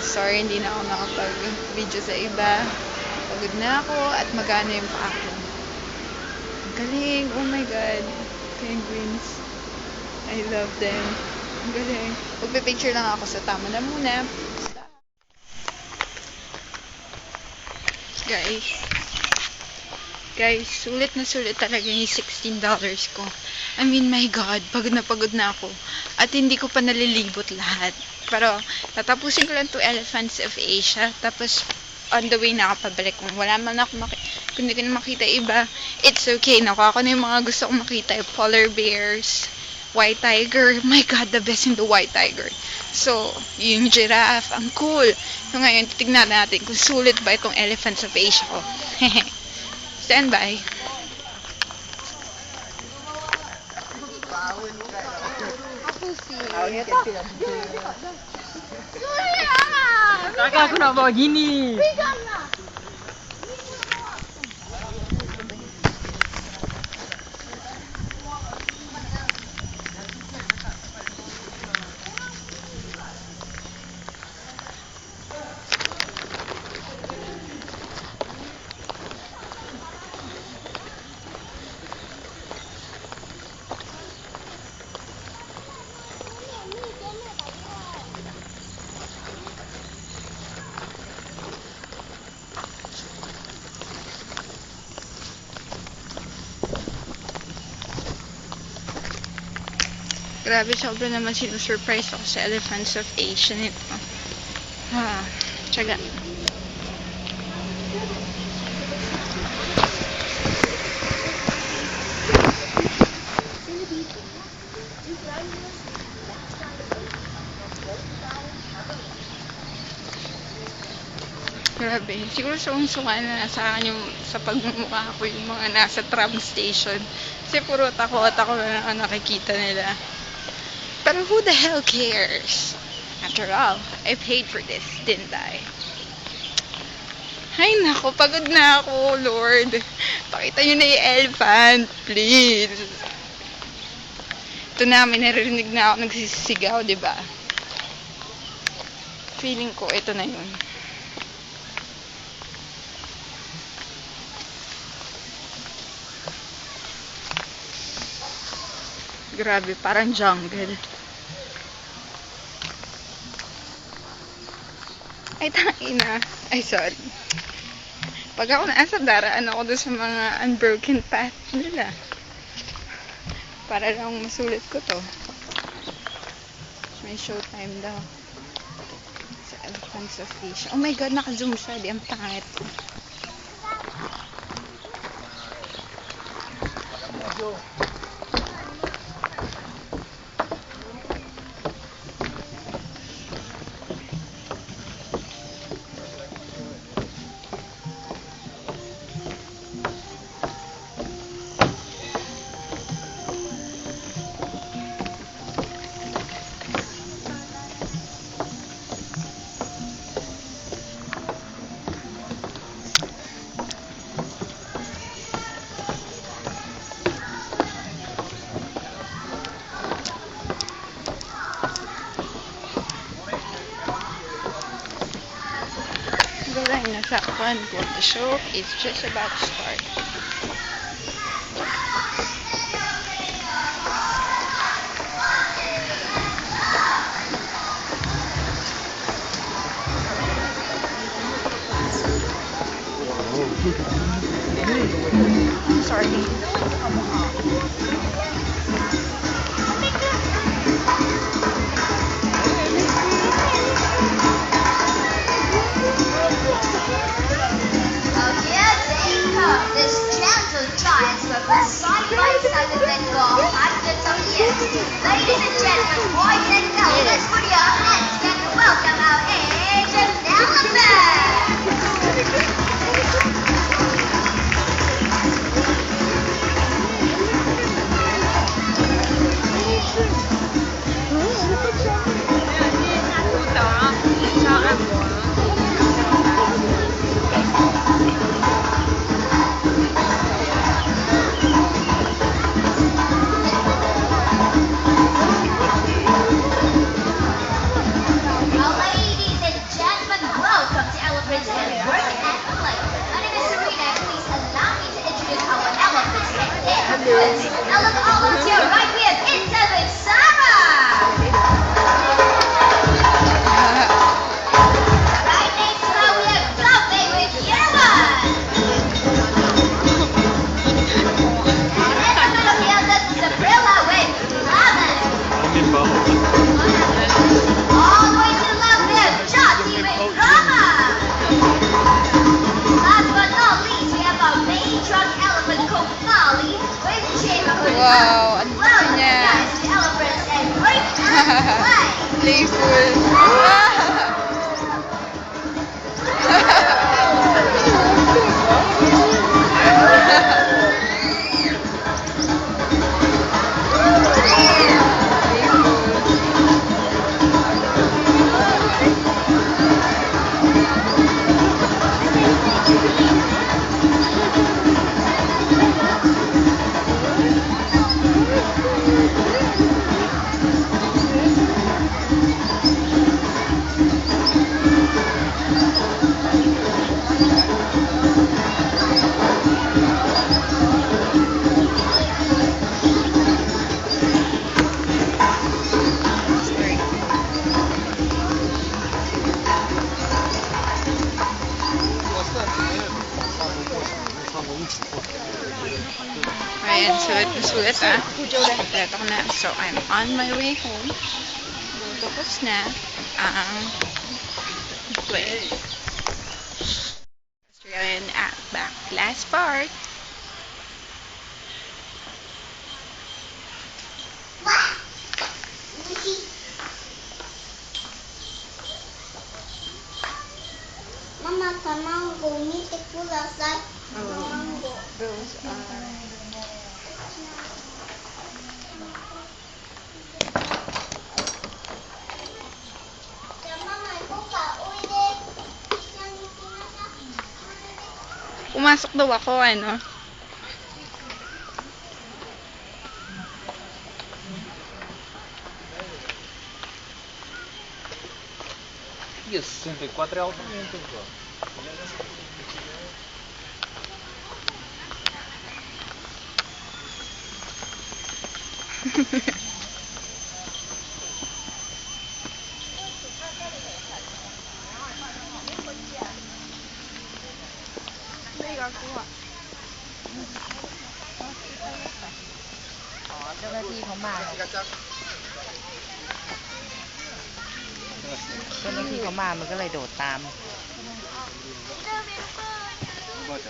Sorry, hindi na ako nakapag-video sa iba. Pagod na ako at magana yung paa ko. Ang galing! Oh my God! Penguins. I love them. Ang galing. Magpipicture lang ako sa tama na muna. Guys, sulit na sulit talaga yung $16 ko. I mean, my God, pagod na ako. At hindi ko pa nalilibot lahat. Pero, tatapusin ko lang to Elephants of Asia. Tapos, on the way na ako pabalik. Kung wala man ako kung hindi ko na makita iba, it's okay. Nakuha ko na yung mga gusto kong makita. Yung polar bears, white tiger. My God, the best in the white tiger. So, yung giraffe, ang cool. So, ngayon, titignan natin kung sulit ba itong Elephants of Asia ko. Stand by. Kakak aku nak bawa gini. Grabe, sobra naman sinusurprise ako sa Elephants of Asia nito. Tsaga. Grabe. Siguro suka na sa akin yung sa pagmumukha ko yung mga nasa tram station. Kasi puro takot ako na nakikita nila. Pero who the hell cares? After all, I paid for this, didn't I? Ay nako, pagod na ako, Lord. Pakita nyo na yung elephant, please. Ito na, may narinig na ako nagsisigaw, diba? Feeling ko, ito na yun. Grabe, parang jungle. Ay, tangina. Ay, sorry. Pag ako nasa daraan ako doon sa mga unbroken path nila. Para lang masulit ko to. May showtime daw. Sa Elephants of Asia. Oh my God, naka-zoom siya. Di, ang pangit. Nasa front of the show is just about to start. Sorry. Side by side with Bengal, hundreds of years. Ladies and gentlemen, boys and girls, let's put your hands together and welcome our Asian elephant. elephants. Now look all over to your right, we have Interlude Sarah. Right next to her, we have Dumpling with Yerman. And in the middle here, this is Sabrilla with Lemon. All the way to the left, we have Jotty with Rama. Last but not least, we have our main trunk elephant called Molly with Jimmy. Wow, ang Well, laki niya. guys, the elephants and break and play. Playful. Ayan, sulit na sulit ah. Kompleto ko na. So, I'm on my way home. Tapos na ang play. Australian at back. Last part. Mama, the mango, need to pull outside. Mango. Those are... Pumasok daw ako, ano? E a 64 é altamente, pô.อ๋อ เจ้าหน้าที่เขามาเจ้าหน้าที่เขามา มันก็เลยโดดตาม Bota.